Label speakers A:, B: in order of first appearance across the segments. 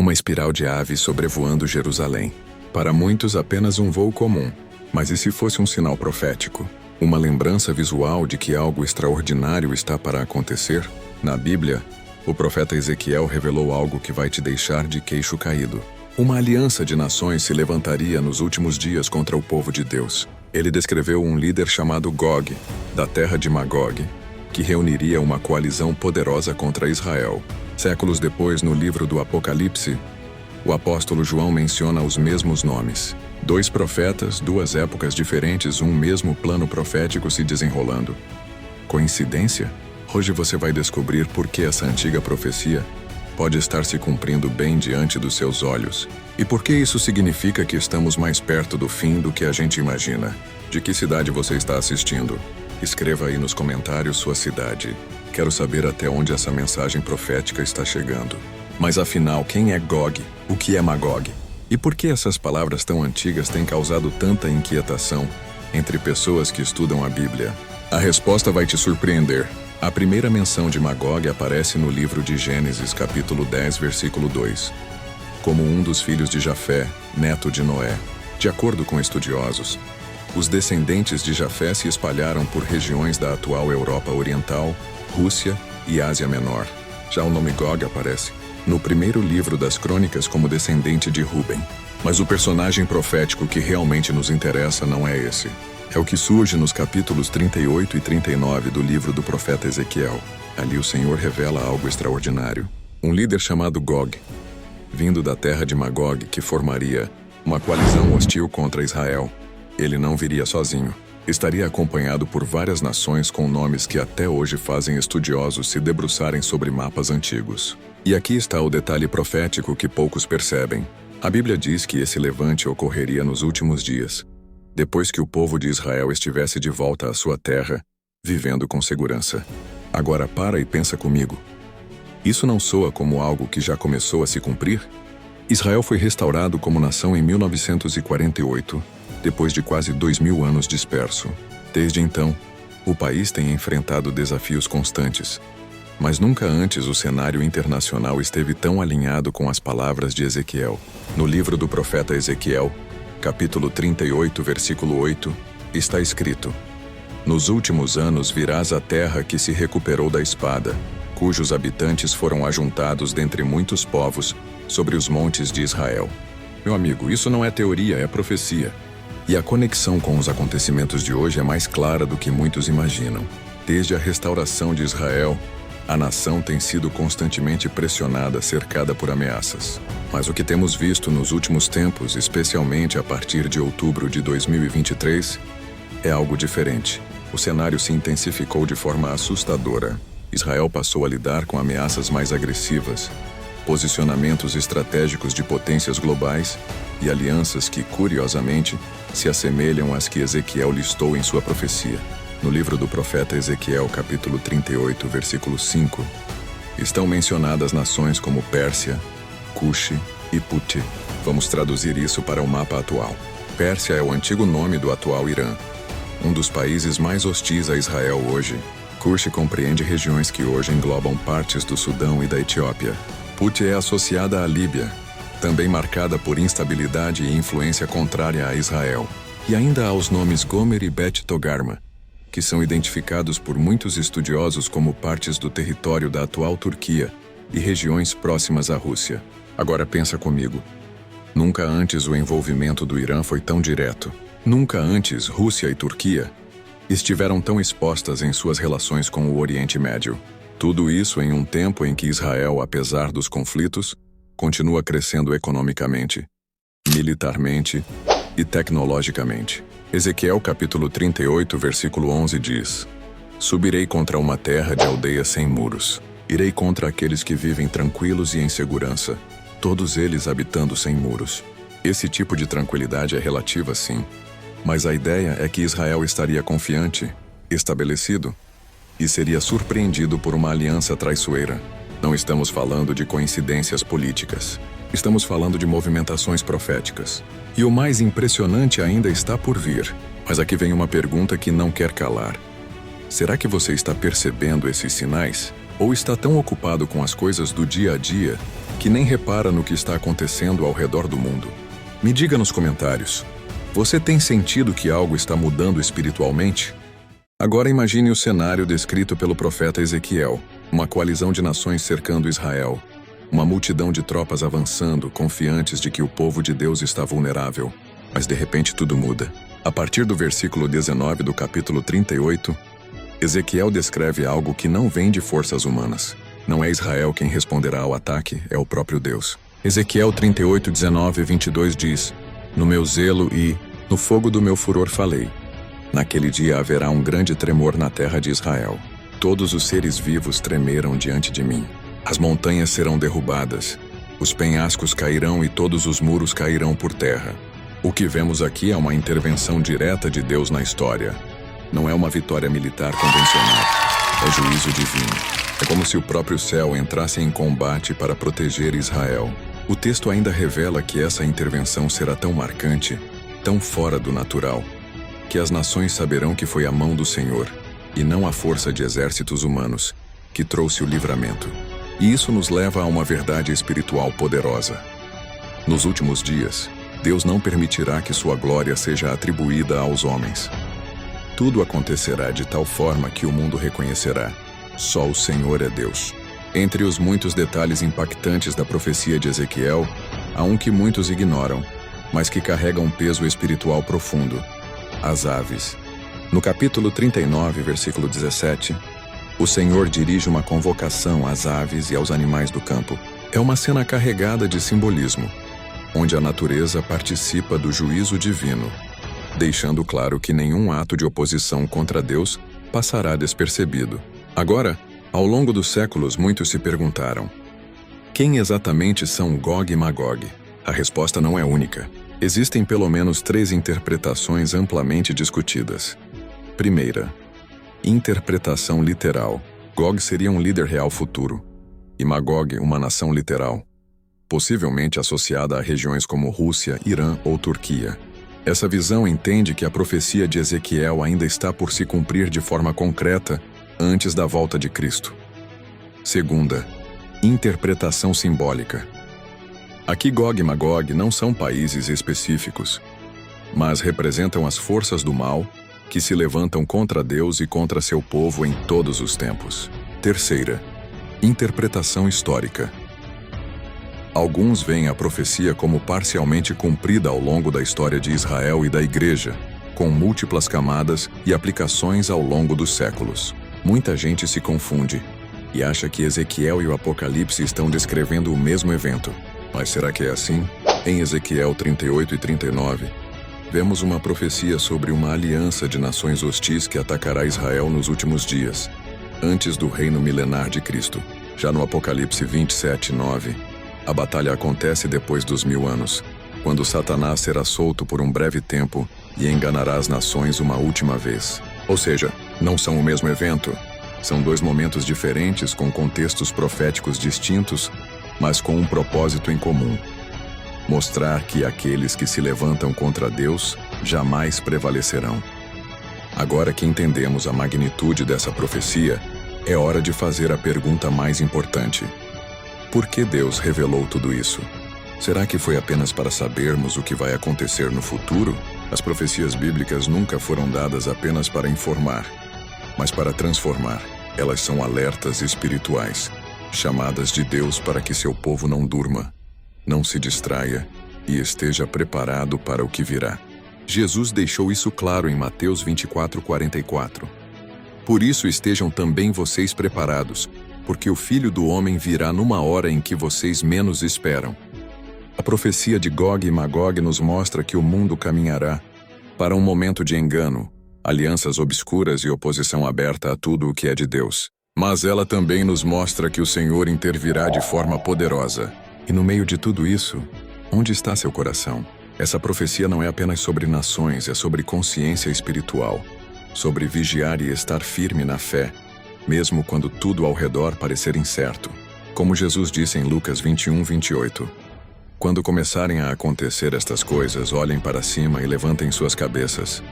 A: Uma espiral de aves sobrevoando Jerusalém. Para muitos, apenas um voo comum. Mas e se fosse um sinal profético? Uma lembrança visual de que algo extraordinário está para acontecer? Na Bíblia, o profeta Ezequiel revelou algo que vai te deixar de queixo caído. Uma aliança de nações se levantaria nos últimos dias contra o povo de Deus. Ele descreveu um líder chamado Gog, da terra de Magog, que reuniria uma coalizão poderosa contra Israel. Séculos depois, no livro do Apocalipse, o apóstolo João menciona os mesmos nomes. 2 profetas, 2 épocas diferentes, um mesmo plano profético se desenrolando. Coincidência? Hoje você vai descobrir por que essa antiga profecia pode estar se cumprindo bem diante dos seus olhos. E por que isso significa que estamos mais perto do fim do que a gente imagina. De que cidade você está assistindo? Escreva aí nos comentários sua cidade. Quero saber até onde essa mensagem profética está chegando. Mas afinal, quem é Gog? O que é Magog? E por que essas palavras tão antigas têm causado tanta inquietação entre pessoas que estudam a Bíblia? A resposta vai te surpreender. A primeira menção de Magog aparece no livro de Gênesis, capítulo 10, versículo 2. Como um dos filhos de Jafé, neto de Noé. De acordo com estudiosos, os descendentes de Jafé se espalharam por regiões da atual Europa Oriental, Rússia e Ásia Menor. Já o nome Gog aparece no primeiro livro das Crônicas como descendente de Ruben. Mas o personagem profético que realmente nos interessa não é esse. É o que surge nos capítulos 38 e 39 do livro do profeta Ezequiel. Ali o Senhor revela algo extraordinário. Um líder chamado Gog, vindo da terra de Magog, que formaria uma coalizão hostil contra Israel. Ele não viria sozinho. Estaria acompanhado por várias nações com nomes que até hoje fazem estudiosos se debruçarem sobre mapas antigos. E aqui está o detalhe profético que poucos percebem. A Bíblia diz que esse levante ocorreria nos últimos dias, depois que o povo de Israel estivesse de volta à sua terra, vivendo com segurança. Agora para e pensa comigo. Isso não soa como algo que já começou a se cumprir? Israel foi restaurado como nação em 1948, depois de quase 2000 anos disperso. Desde então, o país tem enfrentado desafios constantes. Mas nunca antes o cenário internacional esteve tão alinhado com as palavras de Ezequiel. No livro do profeta Ezequiel, capítulo 38, versículo 8, está escrito: Nos últimos anos virás a terra que se recuperou da espada, cujos habitantes foram ajuntados dentre muitos povos, sobre os montes de Israel. Meu amigo, isso não é teoria, é profecia. E a conexão com os acontecimentos de hoje é mais clara do que muitos imaginam. Desde a restauração de Israel, a nação tem sido constantemente pressionada, cercada por ameaças. Mas o que temos visto nos últimos tempos, especialmente a partir de outubro de 2023, é algo diferente. O cenário se intensificou de forma assustadora. Israel passou a lidar com ameaças mais agressivas, posicionamentos estratégicos de potências globais e alianças que, curiosamente, se assemelham às que Ezequiel listou em sua profecia. No livro do profeta Ezequiel, capítulo 38, versículo 5, estão mencionadas nações como Pérsia, Cuxi e Puti. Vamos traduzir isso para o mapa atual. Pérsia é o antigo nome do atual Irã, um dos países mais hostis a Israel hoje. Cuxi compreende regiões que hoje englobam partes do Sudão e da Etiópia. Puti é associada à Líbia, também marcada por instabilidade e influência contrária a Israel. E ainda há os nomes Gomer e Bet Togarma, que são identificados por muitos estudiosos como partes do território da atual Turquia e regiões próximas à Rússia. Agora pensa comigo. Nunca antes o envolvimento do Irã foi tão direto. Nunca antes Rússia e Turquia estiveram tão expostas em suas relações com o Oriente Médio. Tudo isso em um tempo em que Israel, apesar dos conflitos, continua crescendo economicamente, militarmente e tecnologicamente. Ezequiel capítulo 38, versículo 11 diz: Subirei contra uma terra de aldeias sem muros. Irei contra aqueles que vivem tranquilos e em segurança, todos eles habitando sem muros. Esse tipo de tranquilidade é relativa, sim, mas a ideia é que Israel estaria confiante, estabelecido, e seria surpreendido por uma aliança traiçoeira. Não estamos falando de coincidências políticas. Estamos falando de movimentações proféticas. E o mais impressionante ainda está por vir. Mas aqui vem uma pergunta que não quer calar. Será que você está percebendo esses sinais? Ou está tão ocupado com as coisas do dia a dia que nem repara no que está acontecendo ao redor do mundo. Me diga nos comentários, você tem sentido que algo está mudando espiritualmente? Agora imagine o cenário descrito pelo profeta Ezequiel, uma coalizão de nações cercando Israel, uma multidão de tropas avançando, confiantes de que o povo de Deus está vulnerável. Mas de repente tudo muda. A partir do versículo 19 do capítulo 38, Ezequiel descreve algo que não vem de forças humanas. Não é Israel quem responderá ao ataque, é o próprio Deus. Ezequiel 38, 19 e 22 diz: No meu zelo e no fogo do meu furor falei. Naquele dia haverá um grande tremor na terra de Israel. Todos os seres vivos tremeram diante de mim. As montanhas serão derrubadas, os penhascos cairão e todos os muros cairão por terra. O que vemos aqui é uma intervenção direta de Deus na história. Não é uma vitória militar convencional, é juízo divino. É como se o próprio céu entrasse em combate para proteger Israel. O texto ainda revela que essa intervenção será tão marcante, tão fora do natural, que as nações saberão que foi a mão do Senhor, e não a força de exércitos humanos, que trouxe o livramento. E isso nos leva a uma verdade espiritual poderosa. Nos últimos dias, Deus não permitirá que sua glória seja atribuída aos homens. Tudo acontecerá de tal forma que o mundo reconhecerá: só o Senhor é Deus. Entre os muitos detalhes impactantes da profecia de Ezequiel, há um que muitos ignoram, mas que carrega um peso espiritual profundo: as aves. No capítulo 39, versículo 17, o Senhor dirige uma convocação às aves e aos animais do campo. É uma cena carregada de simbolismo, onde a natureza participa do juízo divino, deixando claro que nenhum ato de oposição contra Deus passará despercebido. Agora, ao longo dos séculos, muitos se perguntaram: quem exatamente são Gog e Magog? A resposta não é única. Existem pelo menos 3 interpretações amplamente discutidas. Primeira, interpretação literal. Gog seria um líder real futuro, e Magog uma nação literal, possivelmente associada a regiões como Rússia, Irã ou Turquia. Essa visão entende que a profecia de Ezequiel ainda está por se cumprir de forma concreta antes da volta de Cristo. Segunda, interpretação simbólica. Aqui Gog e Magog não são países específicos, mas representam as forças do mal que se levantam contra Deus e contra seu povo em todos os tempos. Terceira, interpretação histórica. Alguns veem a profecia como parcialmente cumprida ao longo da história de Israel e da Igreja, com múltiplas camadas e aplicações ao longo dos séculos. Muita gente se confunde e acha que Ezequiel e o Apocalipse estão descrevendo o mesmo evento. Mas será que é assim? Em Ezequiel 38 e 39, vemos uma profecia sobre uma aliança de nações hostis que atacará Israel nos últimos dias, antes do reino milenar de Cristo. Já no Apocalipse 27, 9, a batalha acontece depois dos 1000 anos, quando Satanás será solto por um breve tempo e enganará as nações uma última vez. Ou seja, não são o mesmo evento. São 2 momentos diferentes com contextos proféticos distintos, mas com um propósito em comum: mostrar que aqueles que se levantam contra Deus jamais prevalecerão. Agora que entendemos a magnitude dessa profecia, é hora de fazer a pergunta mais importante: por que Deus revelou tudo isso? Será que foi apenas para sabermos o que vai acontecer no futuro? As profecias bíblicas nunca foram dadas apenas para informar, mas para transformar. Elas são alertas espirituais, chamadas de Deus para que seu povo não durma, não se distraia e esteja preparado para o que virá. Jesus deixou isso claro em Mateus 24:44. Por isso estejam também vocês preparados, porque o Filho do Homem virá numa hora em que vocês menos esperam. A profecia de Gog e Magog nos mostra que o mundo caminhará para um momento de engano, alianças obscuras e oposição aberta a tudo o que é de Deus. Mas ela também nos mostra que o Senhor intervirá de forma poderosa. E no meio de tudo isso, onde está seu coração? Essa profecia não é apenas sobre nações, é sobre consciência espiritual, sobre vigiar e estar firme na fé, mesmo quando tudo ao redor parecer incerto. Como Jesus disse em Lucas 21:28. Quando começarem a acontecer estas coisas, olhem para cima e levantem suas cabeças,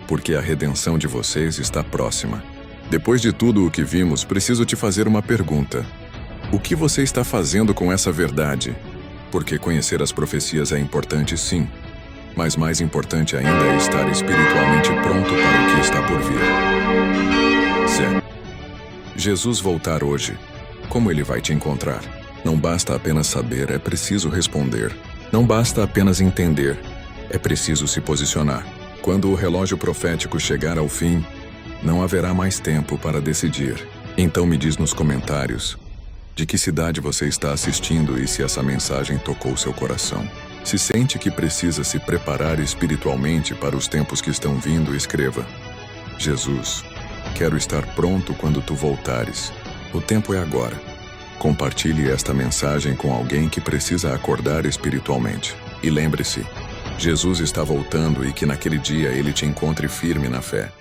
A: porque a redenção de vocês está próxima. Depois de tudo o que vimos, preciso te fazer uma pergunta. O que você está fazendo com essa verdade? Porque conhecer as profecias é importante, sim, mas mais importante ainda é estar espiritualmente pronto para o que está por vir. Se Jesus voltar hoje, como ele vai te encontrar? Não basta apenas saber, é preciso responder. Não basta apenas entender, é preciso se posicionar. Quando o relógio profético chegar ao fim, não haverá mais tempo para decidir. Então me diz nos comentários de que cidade você está assistindo e se essa mensagem tocou seu coração. Se sente que precisa se preparar espiritualmente para os tempos que estão vindo, escreva: Jesus, quero estar pronto quando tu voltares. O tempo é agora. Compartilhe esta mensagem com alguém que precisa acordar espiritualmente. E lembre-se, Jesus está voltando e que naquele dia ele te encontre firme na fé.